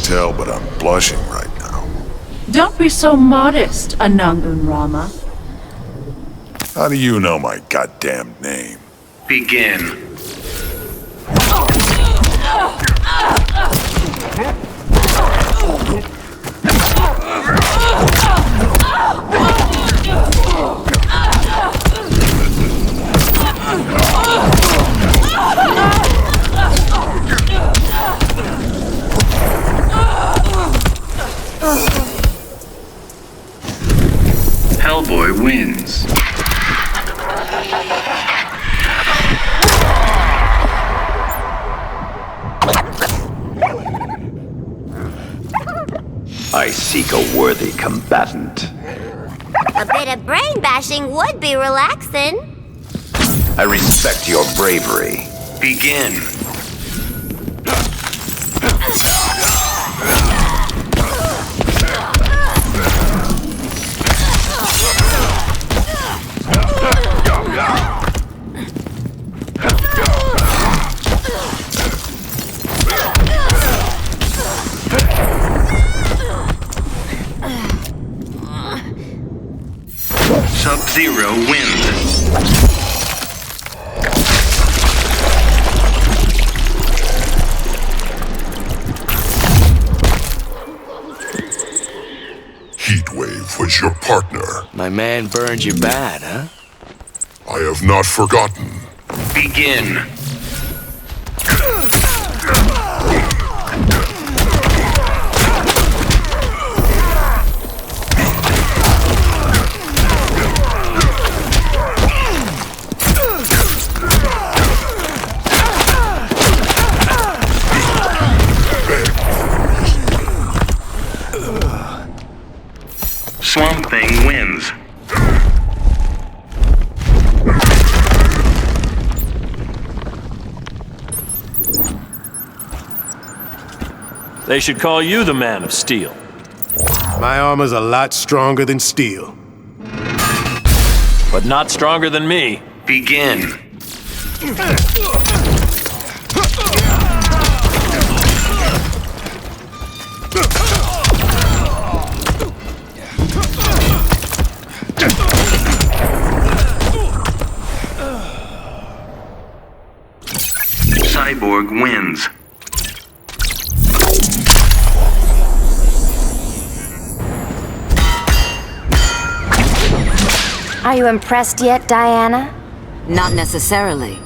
tell, but I'm blushing right now. Don't be so modest, Anangun Rama. How do you know my goddamn name? Begin. Hellboy wins. I seek a worthy combatant. A bit of brain bashing would be relaxing. I respect your bravery. Begin. Sub-Zero wins. Heatwave was your partner. My man burned you bad, huh? I have not forgotten. Begin. Swamp Thing wins. They should call you the Man of Steel. My armor's a lot stronger than steel. But not stronger than me. Begin. Cyborg wins. Are you impressed yet, Diana? Not necessarily.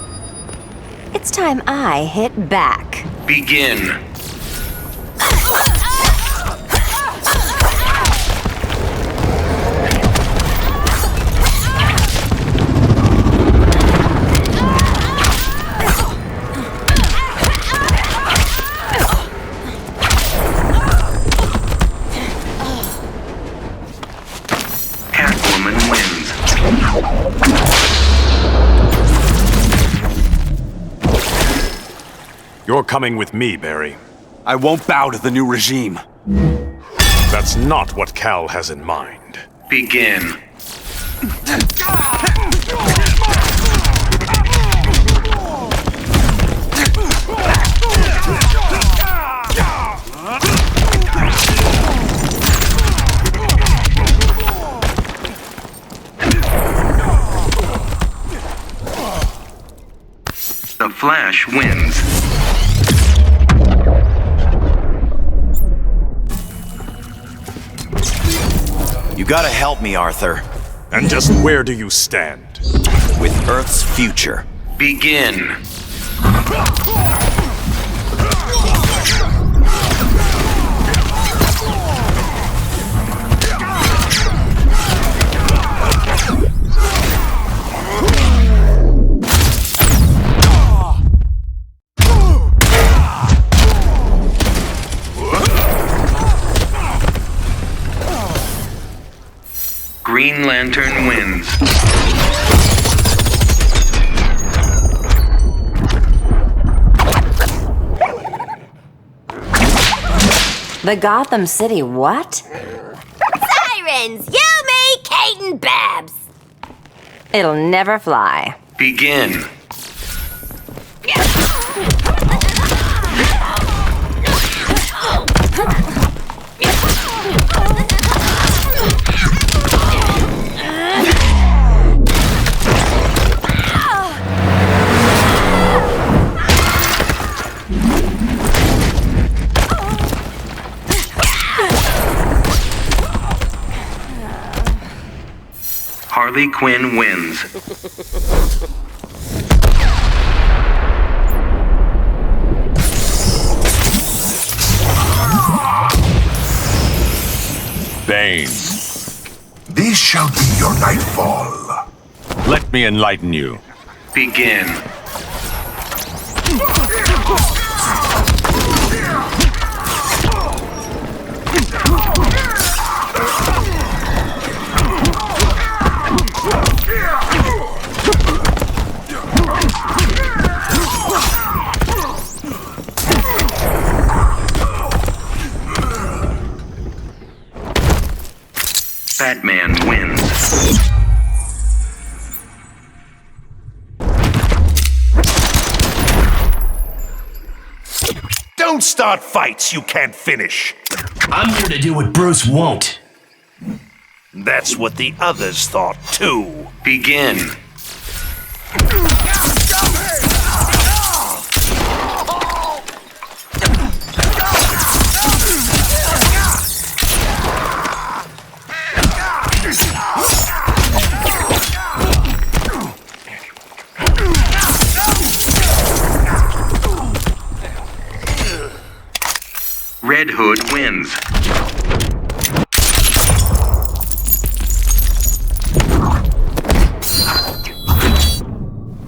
It's time I hit back. Begin. Catwoman wins. You're coming with me, Barry. I won't bow to the new regime. That's not what Cal has in mind. Begin. The Flash wins. You gotta help me, Arthur. And just where do you stand? With Earth's future. Begin. Green Lantern wins. The Gotham City what? Sirens! You, me, Kate, and Babs! It'll never fly. Begin. Harley Quinn wins. Bane, this shall be your nightfall. Let me enlighten you. Begin. Batman wins. Don't start fights you can't finish. I'm here to do what Bruce won't. That's what the others thought too. Begin. Red Hood wins.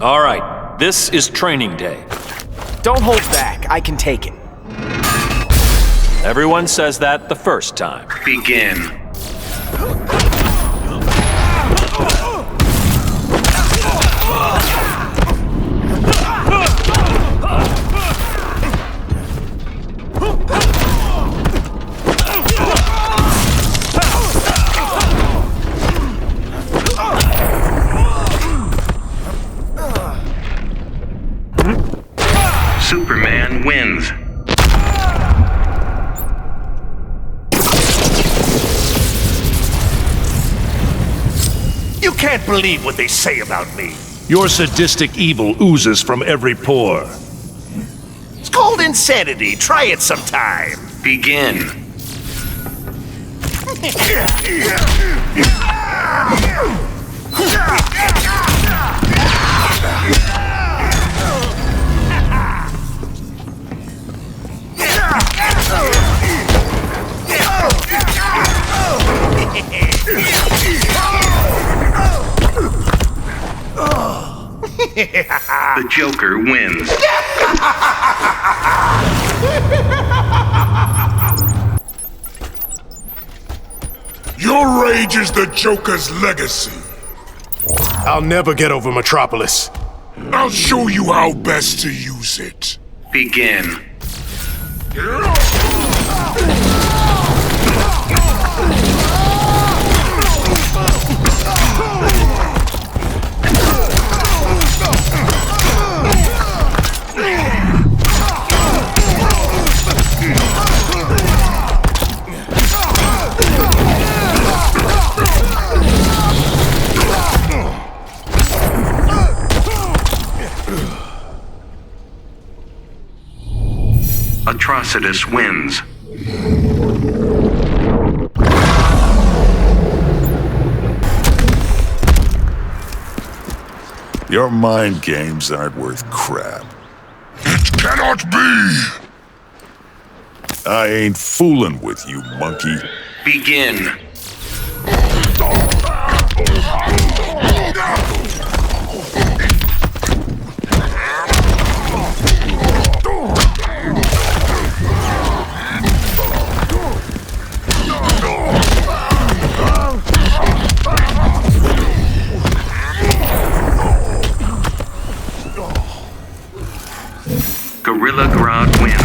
All right, this is training day. Don't hold back. I can take it. Everyone says that the first time. Begin. Superman wins. You can't believe what they say about me. Your sadistic evil oozes from every pore. It's called insanity. Try it sometime. Begin. The Joker wins. Your rage is the Joker's legacy. I'll never get over Metropolis. I'll show you how best to use it. Begin. Atrocitus wins. Your mind games aren't worth crap. It cannot be! I ain't fooling with you, monkey. Begin. Gorilla Grodd wins.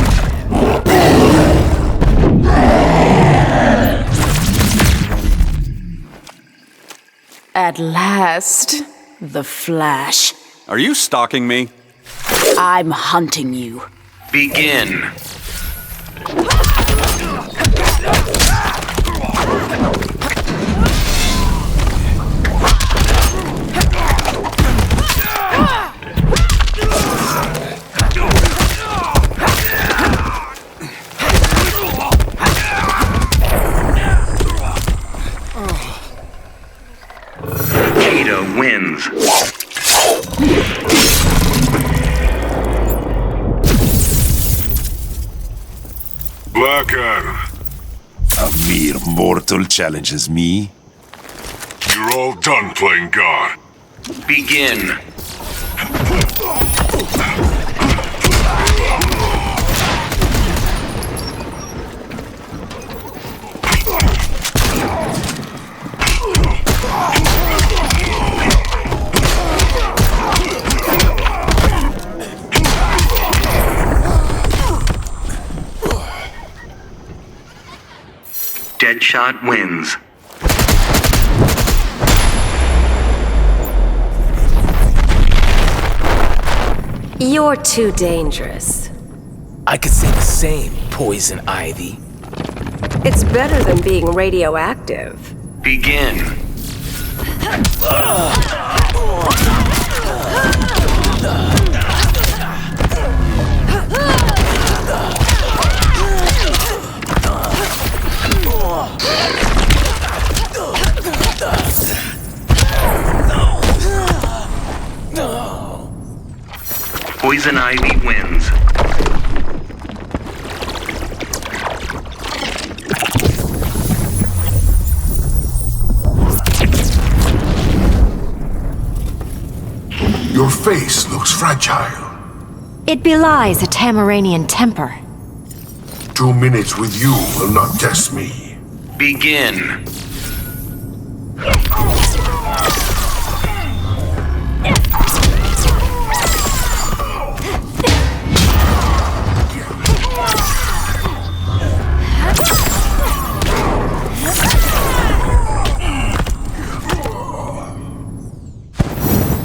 At last, the Flash. Are you stalking me? I'm hunting you. Begin. again. A mere mortal challenges me. You're all done playing God. Begin. Deadshot wins. You're too dangerous. I could say the same, Poison Ivy. It's better than being radioactive. Begin. Poison Ivy wins. Your face looks fragile. It belies a Tamaranian temper. 2 minutes with you will not test me. Begin.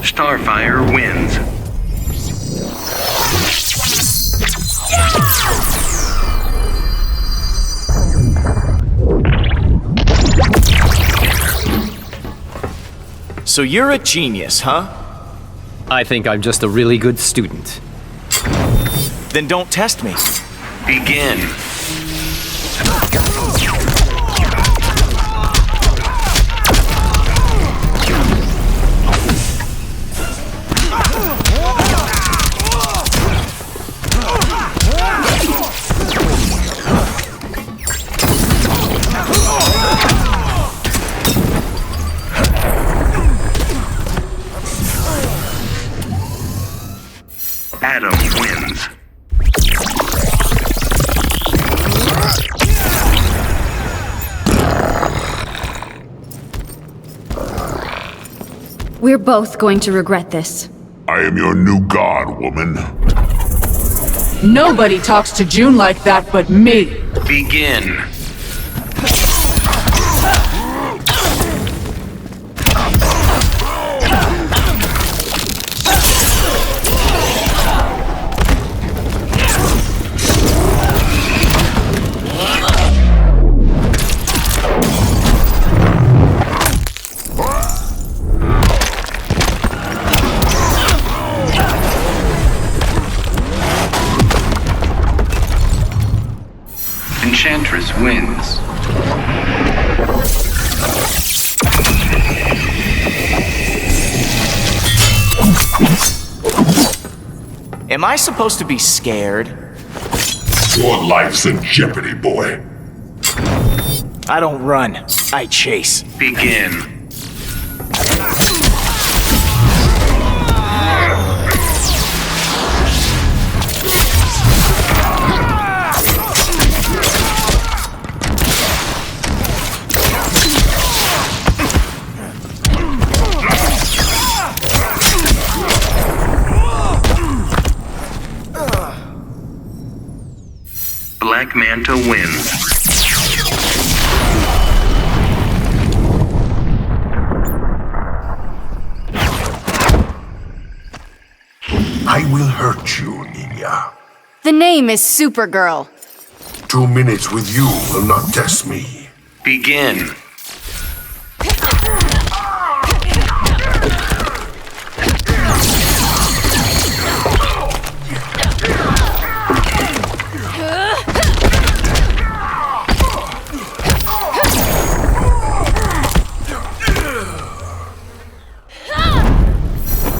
Starfire wins. So you're a genius, huh? I think I'm just a really good student. Then don't test me. Begin. Adam wins. We're both going to regret this. I am your new god, woman. Nobody talks to June like that but me. Begin. Enchantress wins. Am I supposed to be scared? Your life's in jeopardy, boy. I don't run. I chase. Begin. Black Manta wins. I will hurt you, Nina. The name is Supergirl. 2 minutes with you will not test me. Begin.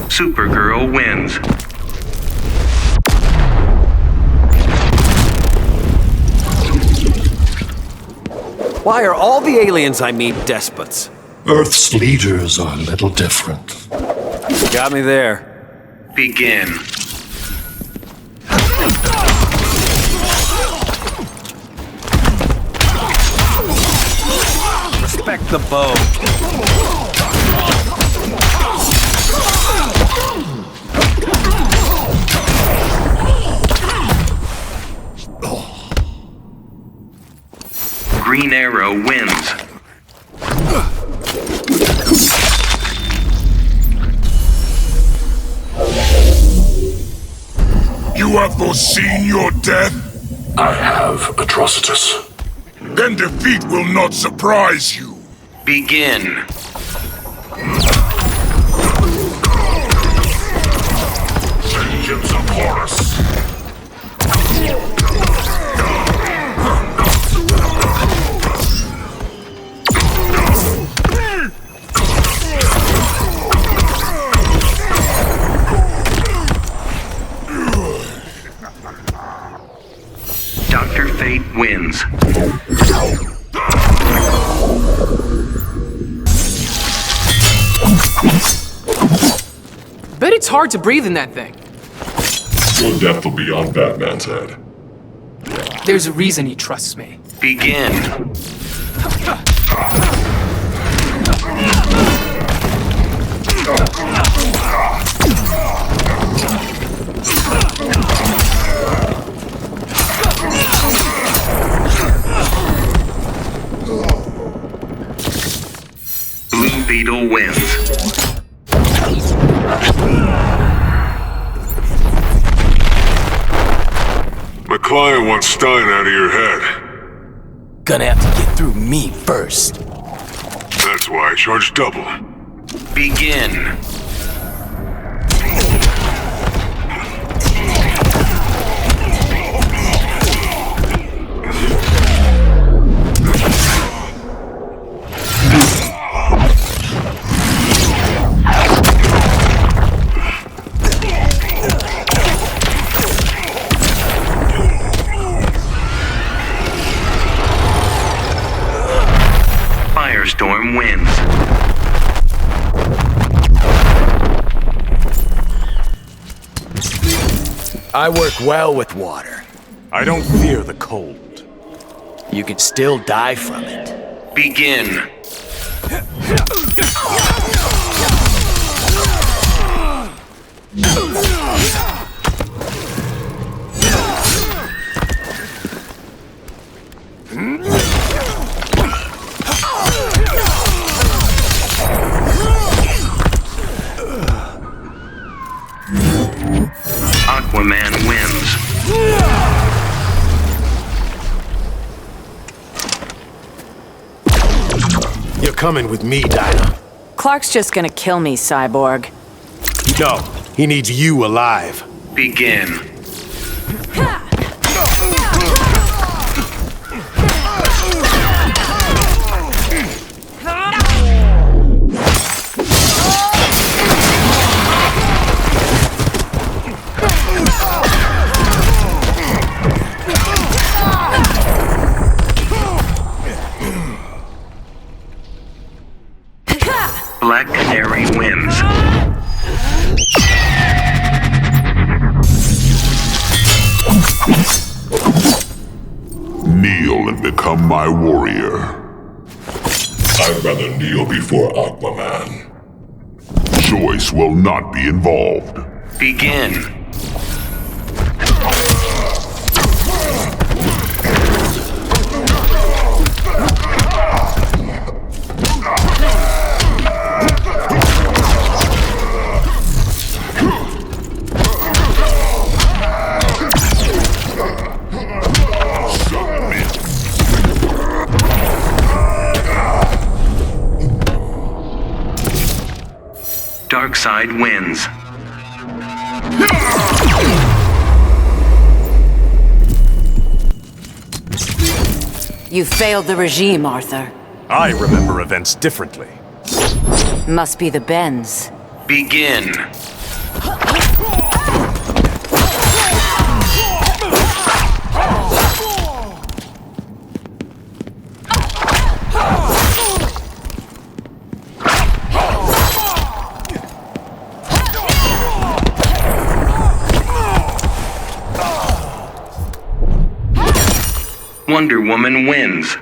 Supergirl wins. Why are all the aliens I meet despots? Earth's leaders are a little different. Got me there. Begin. Respect the bow. Green Arrow wins. You have foreseen your death? I have, Atrocitus. Then defeat will not surprise you. Begin. Vengeance of Horus. Dr. Fate wins. Bet it's hard to breathe in that thing. Your death will be on Batman's head. There's a reason he trusts me. Begin. Blue Beetle wins. My client wants Stein out of your head. Gonna have to get through me first. That's why I charge double. Begin. Firestorm wins. I work well with water. I don't fear the cold. You can still die from it. Begin. Aquaman wins. You're coming with me, Dinah. Clark's just gonna kill me, Cyborg. No, he needs you alive. Begin. Black Canary wins. Kneel and become my warrior. I'd rather kneel before Aquaman. Choice will not be involved. Begin. Darkseid wins. You failed the regime, Arthur. I remember events differently. Must be the bends. Begin. Wonder Woman wins.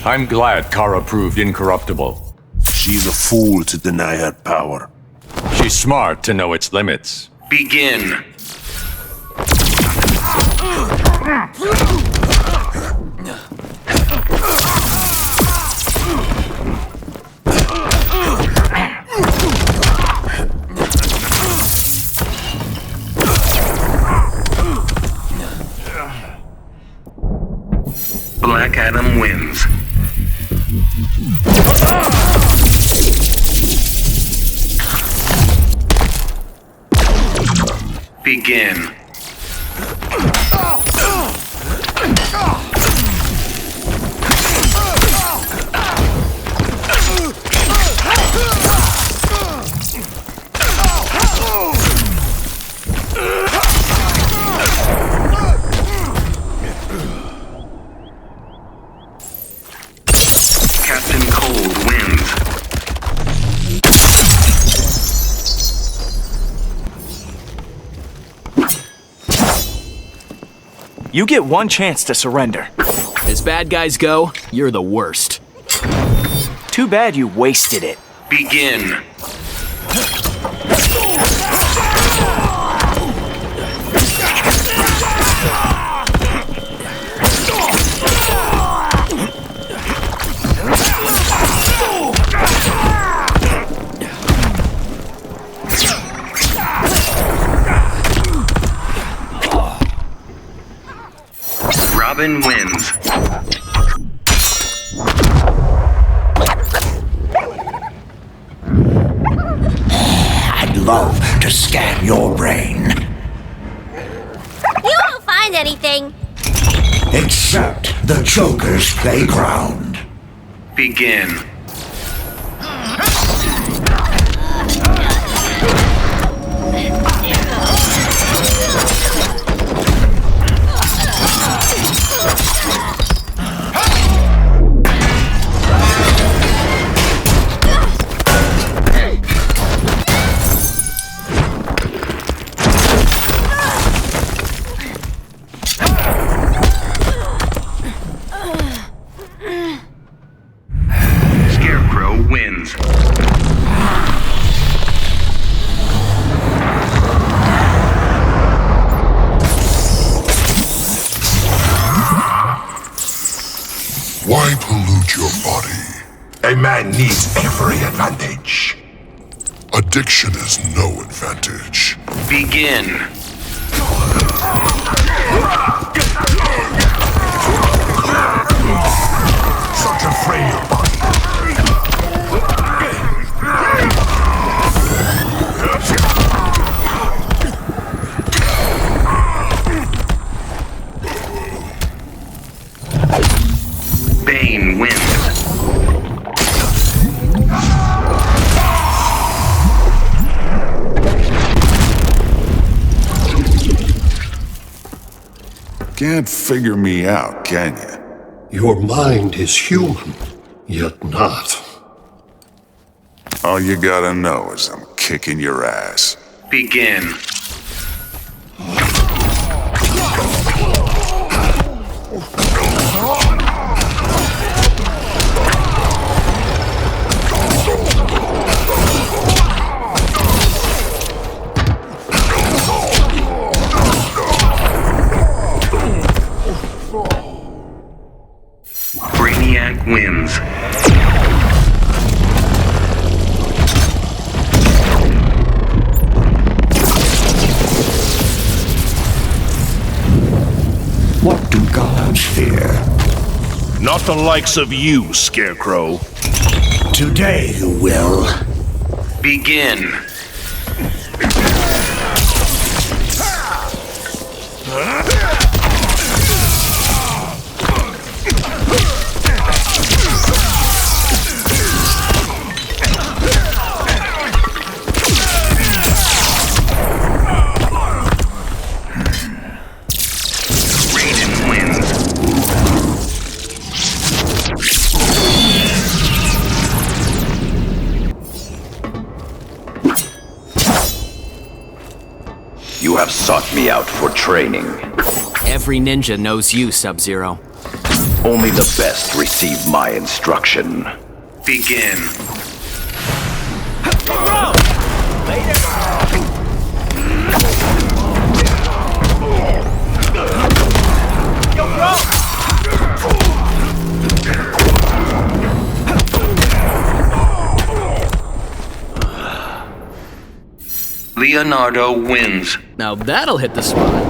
I'm glad Kara proved incorruptible. She's a fool to deny her power. She's smart to know its limits. Begin. Black Adam wins. Begin. Captain Cold wins. You get one chance to surrender. As bad guys go, you're the worst. Too bad you wasted it. Begin. Robin wins. I'd love to scan your brain. You won't find anything. Except the Joker's playground. Begin. Scarecrow wins. Why pollute your body? A man needs every advantage. Addiction is no advantage. Begin. Such a frail body. Bane wins. Can't figure me out, can you? Your mind is human, yet not. All you gotta know is I'm kicking your ass. Begin. Brainiac wins. What do gods fear? Not the likes of you, Scarecrow. Today you will. Begin. You have sought me out for training. Every ninja knows you, Sub-Zero. Only the best receive my instruction. Begin. Leonardo wins. Now that'll hit the spot.